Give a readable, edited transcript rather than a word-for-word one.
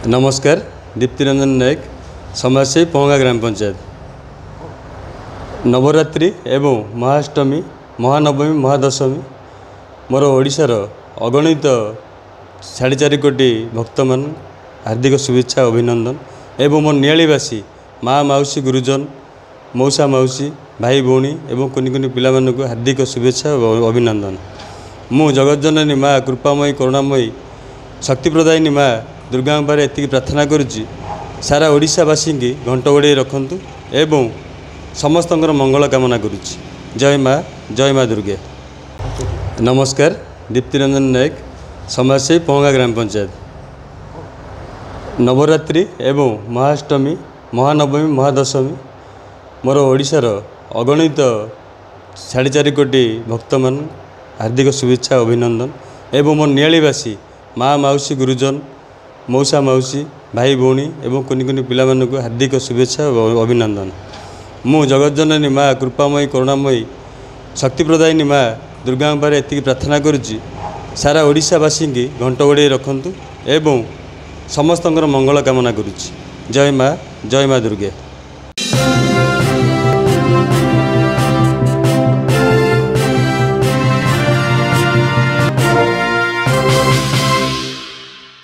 नमस्कार दीप्तिरंजन नायक समाजसेवी पहंगा ग्राम पंचायत। नवरात्रि एवं महाअष्टमी महानवमी महादशमी मोर ओडिशार अगणित 4.5 कोटी भक्त मान हार्दिक शुभेच्छा अभिनंदन एवं मोर नियालीवासी माँ माउसी गुरुजन मौसा माउसी भाई भौणी एवं कुनि कुनि पिला मानकु हार्दिक शुभेच्छा अभिनंदन। मु जगतजननी माँ कृपामयी करुणामयी शक्तिप्रदायिनी माँ दुर्गा पारे एति प्रार्थना करुच्ची सारा ओडिशावासी की घंट गोड़े रखंतु एवं समस्त मंगल कामना करुच्ची। जय माँ दुर्गे। नमस्कार दीप्तिरंजन नायक समाजसेवी पहंगा ग्राम पंचायत। नवरात्रि एवं महाअष्टमी महानवमी महादशमी मोर ओडिशार अगणित 4.5 कोटी भक्त मान हार्दिक शुभेच्छा अभिनंदन एवं मोर नियालीवासी माँ माउसी गुरुजन मौसा माउसी भाई भौणी एवं कुनि कुनि पिला मानकु हार्दिक शुभेच्छा अभिनंदन। मु जगतजननी माँ कृपामयी करुणामयी शक्तिप्रदायिनी माँ दुर्गा पारे एति प्रार्थना करुच्ची सारा ओडिशावासी की घंट गोड़े रखंतु एवं समस्त मंगल कामना करुच्ची। जय माँ दुर्गे।